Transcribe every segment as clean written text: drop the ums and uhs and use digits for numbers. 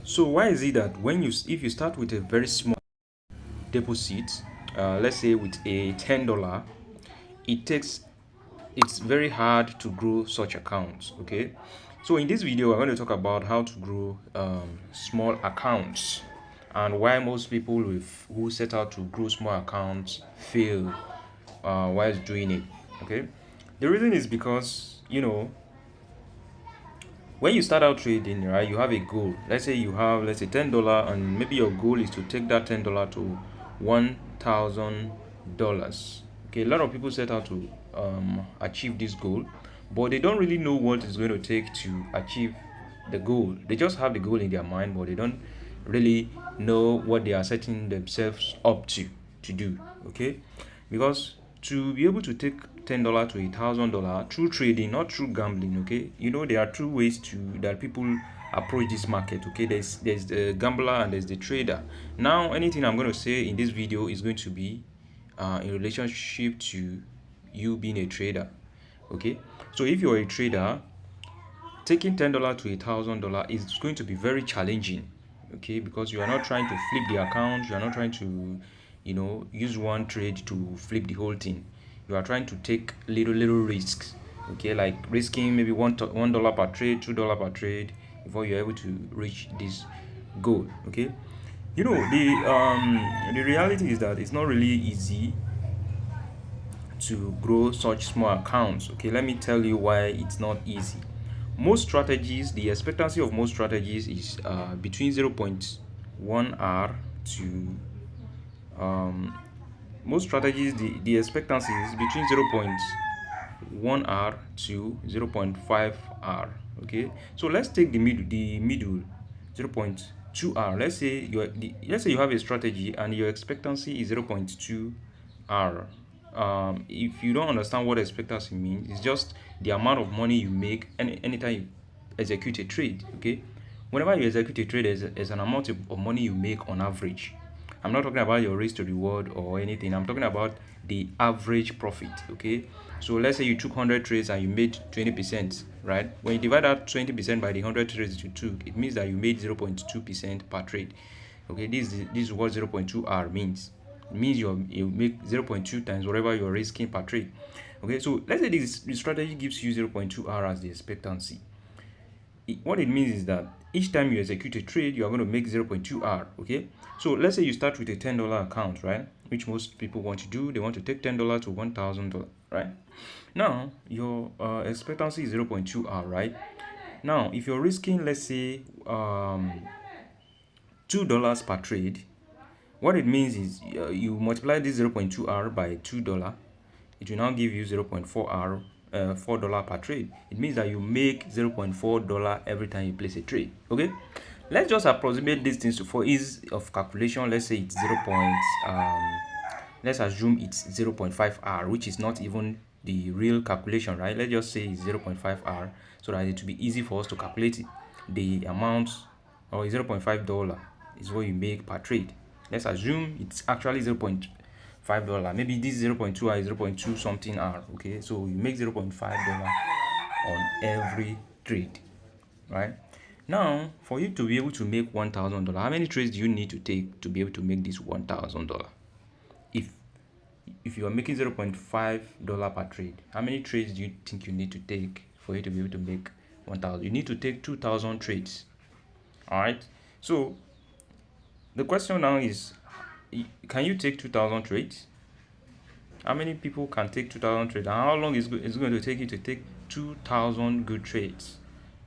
So why is it that if you start with a very small deposit, let's say with a $10, it takes it's very hard to grow such accounts. Okay, so in this video we're going to talk about how to grow small accounts and why most people who set out to grow small accounts fail while doing it. Okay, the reason is because when you start out trading, right, you have a goal. Let's say you have, let's say, $10, and maybe your goal is to take that $10 to $1,000. Okay, a lot of people set out to achieve this goal, but they don't really know what it's going to take to achieve the goal. They just have the goal in their mind, but they don't really know what they are setting themselves up to do. Okay, because to be able to take $10 to $1,000 through trading, not through gambling. Okay, there are two ways to that people approach this market. Okay, there's the gambler and there's the trader. Now anything I'm going to say in this video is going to be in relationship to you being a trader. Okay, so if you're a trader, taking $10 to $1,000 is going to be very challenging. Okay, because you are not trying to flip the account, you are not trying to use one trade to flip the whole thing. You are trying to take little risks. Okay, like risking maybe $1 per trade, $2 per trade before you're able to reach this goal. Okay, the reality is that it's not really easy to grow such small accounts. Okay, let me tell you why it's not easy. Most strategies, the expectancy of most strategies is between 0.1 R to most strategies, the expectancy is between 0.1 R to 0.5 R. Okay, so let's take the middle 0.2 R. Let's say you have a strategy and your expectancy is 0.2 R. If you don't understand what expectancy means, it's just the amount of money you make anytime you execute a trade. Okay, whenever you execute a trade, there's an amount of money you make on average. I'm not talking about your risk to reward or anything. I'm talking about the average profit. Okay, so let's say you took 100 trades and you made 20%, right? When you divide that 20% by the 100 trades you took, it means that you made 0.2% per trade. Okay, this is what 0.2 R means. It means you make 0.2 times whatever you're risking per trade. Okay, so let's say this strategy gives you 0.2 R as the expectancy. What it means is that each time you execute a trade, you are going to make 0.2 R. Okay, so let's say you start with a $10 account, right, which most people want to do. They want to take $10 to $1,000, right? Now your expectancy is 0.2 R, right? Now if you're risking, let's say, $2 per trade, what it means is you multiply this 0.2 R by $2, it will now give you 0.4 R, $4 per trade. It means that you make $0.4 every time you place a trade. Okay, let's just approximate these things for ease of calculation. Let's say it's let's assume it's 0.5 R, which is not even the real calculation, right? Let's just say it's 0.5 R so that it will be easy for us to calculate it. The amount, or $0.5 is what you make per trade. Let's assume it's actually $0.5. Maybe this 0.2 R is 0.2 something R. Okay, so you make $0.5 on every trade, right? Now for you to be able to make $1,000, how many trades do you need to take to be able to make this $1,000? If you are making $0.5 per trade, how many trades do you think you need to take for you to be able to make 1,000? You need to take 2,000 trades. All right, so the question now is, can you take 2,000 trades? How many people can take 2,000 trades, and how long is it going to take you to take 2,000 good trades,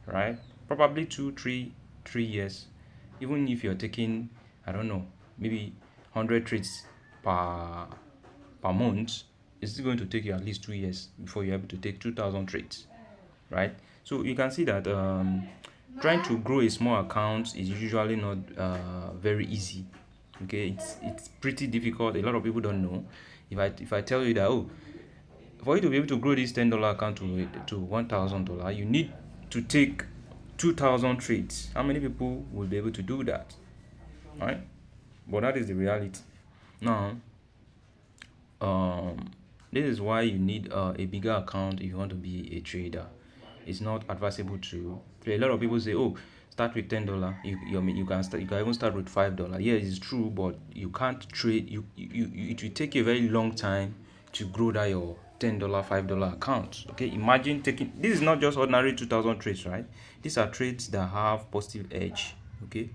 right? Probably 3 years. Even if you're taking, I don't know, maybe 100 trades per month, it's still going to take you at least 2 years before you're able to take 2,000 trades, right? So you can see that trying to grow a small account is usually not very easy. Okay, it's pretty difficult. A lot of people don't know. If I tell you that, oh, for you to be able to grow this $10 account to $1,000, you need to take 2,000 trades. How many people will be able to do that? All right, but that is the reality. Now, this is why you need a bigger account if you want to be a trader. It's not advisable to play. A lot of people say, oh, start with $10. You can even start with $5. Yeah, it's true, but you can't trade. It will take you a very long time to grow that your $10, $5 account. Okay, imagine taking this is not just ordinary 2,000 trades, right? These are trades that have positive edge. Okay,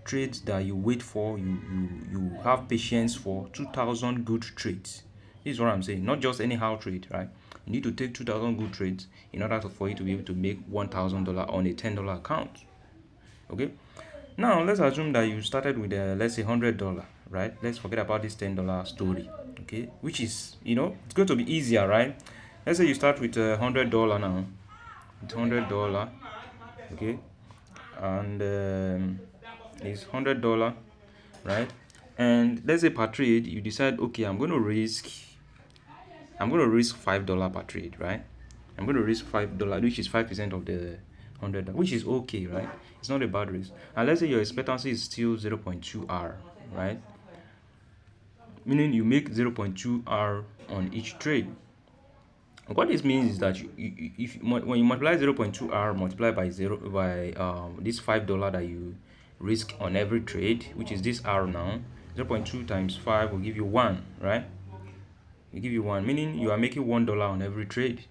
trades that you wait for, you have patience for. 2,000 good trades. This is what I'm saying. Not just anyhow trade, right? You need to take 2,000 good trades in order for you to be able to make $1,000 on a $10 account. Okay, now let's assume that you started with let's say $100, right? Let's forget about this $10 story. Okay, which is, it's going to be easier, right? Let's say you start with $100 now, with $100. Okay, and it's $100, right? And let's say per trade you decide, okay, I'm going to risk $5 per trade, right? I'm going to risk $5, which is 5% of the $100, which is okay, right? It's not a bad risk. And let's say your expectancy is still 0.2R, right? Meaning you make 0.2R on each trade. What this means is that when you multiply 0.2R multiplied by this $5 that you risk on every trade, which is this R now, 0.2 times 5 will give you 1, right? Will give you 1, meaning you are making $1 on every trade.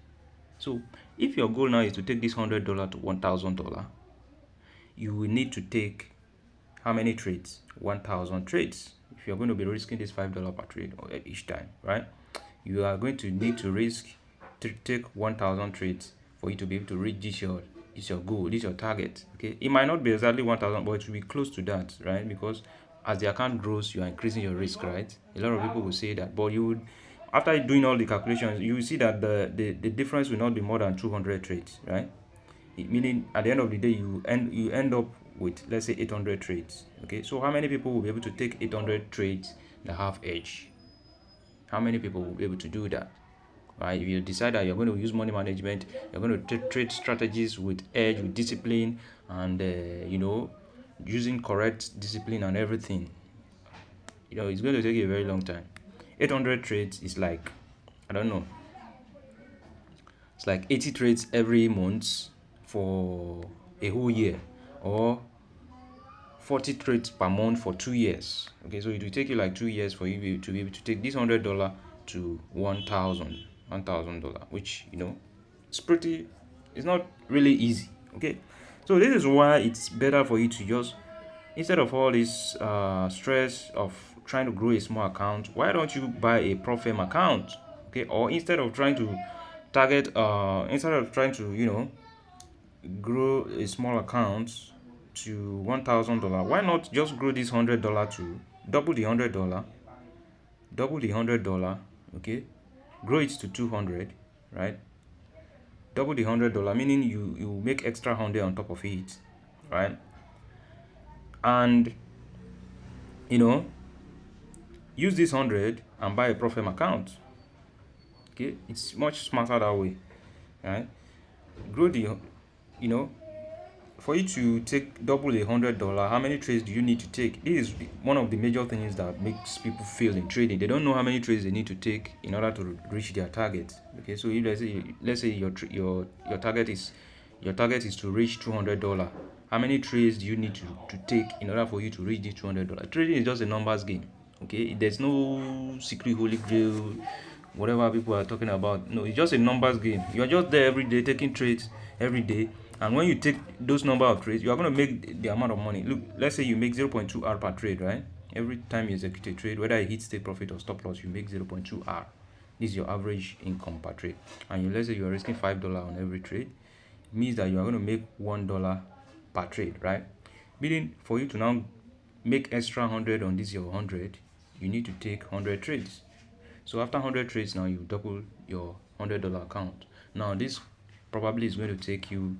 So if your goal now is to take this $100 to $1,000, you will need to take how many trades? 1,000 trades. If you're going to be risking this $5 per trade each time, right? You are going to need to take 1,000 trades for you to be able to reach this your goal, this your target. Okay, it might not be exactly 1,000, but it will be close to that, right? Because as the account grows, you are increasing your risk, right? A lot of people will say that, but you would, after doing all the calculations, you will see that the difference will not be more than 200 trades, right? Meaning at the end of the day, you end up with, let's say, 800 trades. Okay, so how many people will be able to take 800 trades that have edge? How many people will be able to do that? Right? If you decide that you're going to use money management, you're going to trade strategies with edge, with discipline, and using correct discipline and everything, it's going to take you a very long time. 800 trades is like, I don't know, it's like 80 trades every month for a whole year, or 40 trades per month for 2 years. Okay, so it will take you like 2 years for you to be able to take this $100 to $1,000, which it's not really easy. Okay, so this is why it's better for you to just, instead of all this stress of trying to grow a small account, why don't you buy a Profem account? Okay, or instead of trying to grow a small account to $1,000, why not just grow this $100 to double the $100, okay? Grow it to 200, right? Double the $100, meaning you make extra 100 on top of it, right? And use this 100 and buy a Profem account. Okay, it's much smarter that way, right? Grow for you to take double $100, how many trades do you need to take? This is one of the major things that makes people fail in trading. They don't know how many trades they need to take in order to reach their target. Okay, so if let's say your target is to reach $200, how many trades do you need to take in order for you to reach this $200? Trading is just a numbers game. Okay, there's no secret holy grail, whatever people are talking about. No, it's just a numbers game. You are just there every day taking trades every day, and when you take those number of trades, you are going to make the amount of money. Look, let's say you make 0.2R per trade, right? Every time you execute a trade, whether it hits take profit or stop loss, you make 0.2R. This is your average income per trade. And let's say you are risking $5 on every trade. It means that you are going to make $1 per trade, right? Meaning for you to now make extra 100 on this your 100, you need to take 100 trades. So after 100 trades, now you double your $100 account. Now this probably is going to take you,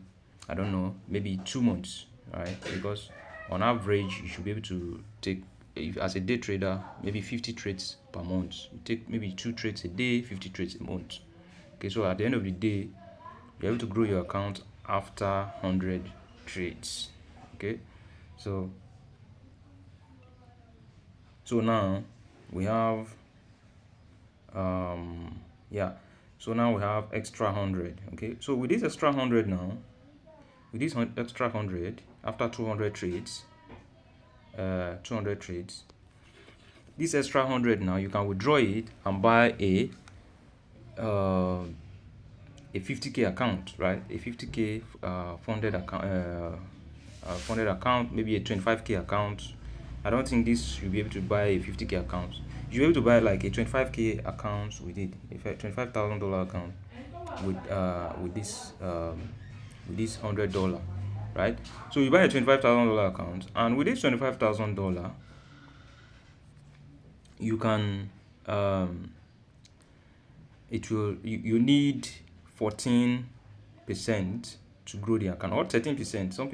I don't know, maybe 2 months, right? Because on average, you should be able to take, if as a day trader, maybe 50 trades per month. You take maybe 2 trades a day, 50 trades a month. Okay, so at the end of the day, you're able to grow your account after 100 trades. Okay, so now we have so now we have extra 100. Okay, so with this extra 100 now, with this extra 100, after 200 trades, 200 trades, this extra 100 now you can withdraw it and buy a 50k account, right? A 50k funded account, maybe a 25k account. I don't think this you'll be able to buy a 50k account. You'll be able to buy like a 25k account with it, a $25,000 account with this $100, right? So you buy a $25,000 account, and with this $25,000, you can you need 14% to grow the account, or 13%. Some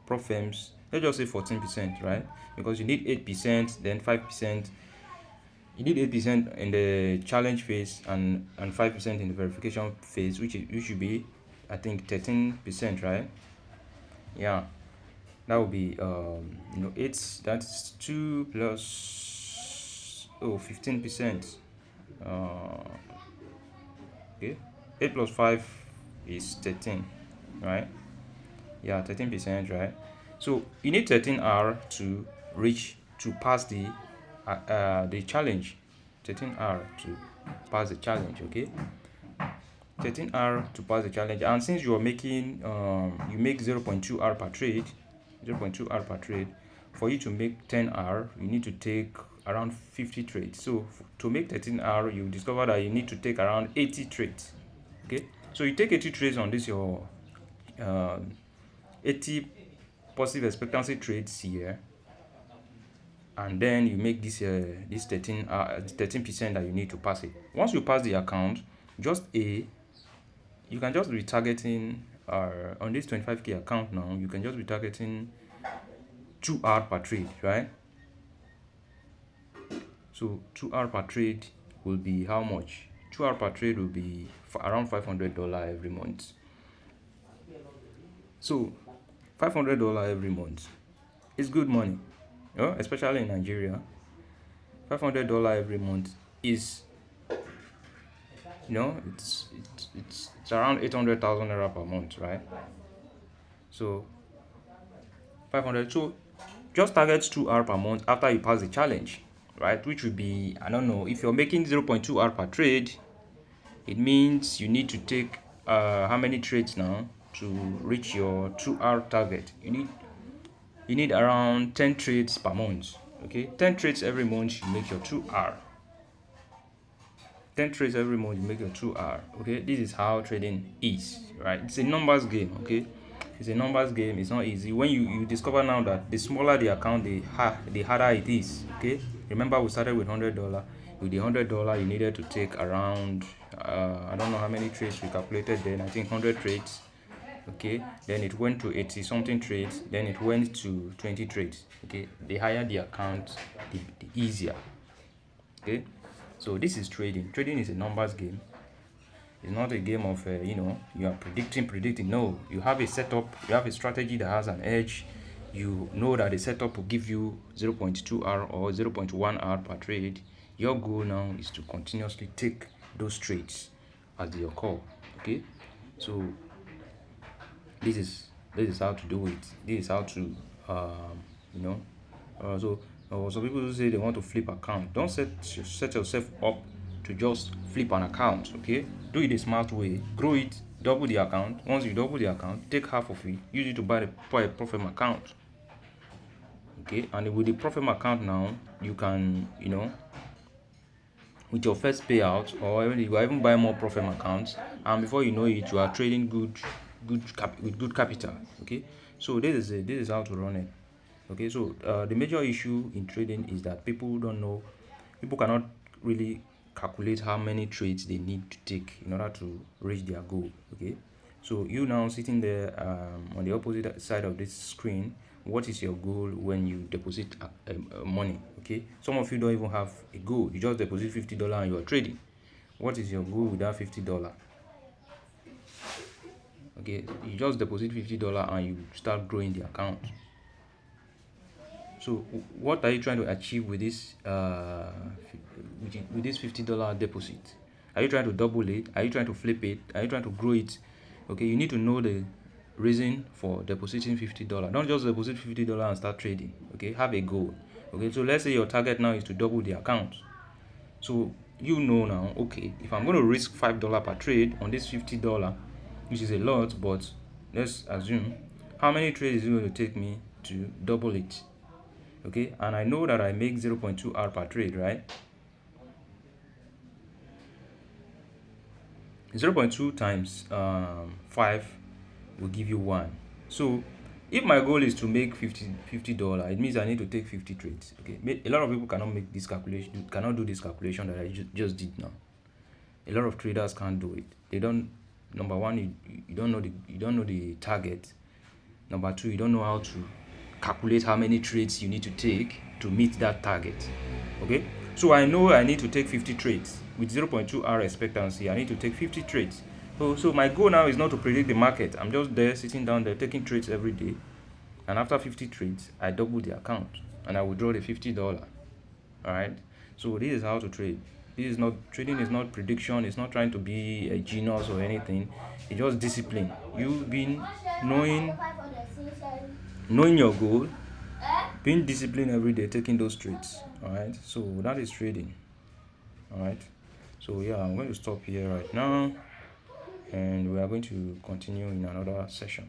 prop firms, let's just say 14%, right? Because you need 8%, then 5%. You need 8% in the challenge phase and 5% in the verification phase, which should be, I think, 13%, right? Yeah, that would be 8. That's 2 plus 15%. Okay, 8 plus 5 is 13, right? Yeah, 13%, right? So you need 13R to pass the challenge. 13R to pass the challenge. Okay, 13R to pass the challenge. And since you are making you make 0.2R per trade, 0.2R per trade, for you to make 10R, you need to take around 50 trades. So to make 13R, you discover that you need to take around 80 trades. Okay, so you take 80 trades on this your 80 positive expectancy trades here, and then you make this 13% that you need to pass it. Once you pass the account, you can just be targeting on this 25k account now, you can just be targeting 2R per trade, right? So 2R per trade will be how much? 2R per trade will be around $500 every month. So $500 every month is good money, especially in Nigeria. $500 every month is, it's around 800,000 naira per month, right? So 500. So just target 2R per month after you pass the challenge, right? Which would be, I don't know, if you're making 0.2R per trade, it means you need to take how many trades now to reach your 2R target? You need around 10 trades per month. Okay, 10 trades every month, you make your 2R. 10 trades every month, you make your 2R. Okay, this is how trading is, right? It's a numbers game. Okay, it's a numbers game. It's not easy. When you discover now that the smaller the account, the harder it is. Okay, remember we started with $100. With the $100, you needed to take around I don't know how many trades we calculated then. I think 100 trades. Okay, then it went to 80 something trades, then it went to 20 trades. Okay, the higher the account, the easier. Okay, so this is trading. Trading is a numbers game. It's not a game of you are predicting. No, you have a setup, you have a strategy that has an edge. You know that the setup will give you 0.2R or 0.1R per trade. Your goal now is to continuously take those trades as they occur. Okay, so this is how to do it. This is how to so some people who say they want to flip account, don't set yourself up to just flip an account. Okay, do it a smart way. Grow it, double the account. Once you double the account, take half of it, use it to buy a profit account. Okay, and with the profit account now, you can with your first payout, or even buy more profit accounts, and before you know it, you are trading with good capital. Okay, so this is how to run it. Okay, so the major issue in trading is that people cannot really calculate how many trades they need to take in order to reach their goal. Okay, so you now sitting there on the opposite side of this screen, what is your goal when you deposit money? Okay, some of you don't even have a goal, you just deposit $50 and you are trading. What is your goal with that $50? Okay, you just deposit $50 and you start growing the account. So what are you trying to achieve with this $50 deposit? Are you trying to double it? Are you trying to flip it? Are you trying to grow it? Okay, you need to know the reason for depositing $50. Don't just deposit $50 and start trading. Okay, have a goal. Okay, so let's say your target now is to double the account. So you know now, okay, if I'm going to risk $5 per trade on this $50, which is a lot, but let's assume how many trades is it going to take me to double it. Okay, and I know that I make 0.2 R per trade, right? 0.2 times 5 will give you 1. So if my goal is to make $50, it means I need to take 50 trades. Okay, a lot of people cannot make this calculation, cannot do this calculation that I just did now. A lot of traders can't do it. They don't. Number one, you don't know the target. Number two, you don't know how to calculate how many trades you need to take to meet that target. Okay, so I know I need to take 50 trades with 0.2 R expectancy. I need to take 50 trades. So my goal now is not to predict the market. I'm just there sitting down there taking trades every day, and after 50 trades I double the account and I withdraw the $50. All right, so this is how to trade. This is not trading, is not prediction, it's not trying to be a genius or anything. It's just discipline. You've been knowing your goal, being disciplined every day, taking those trades. All right, so that is trading. All right, so yeah, I'm going to stop here right now, and we are going to continue in another session.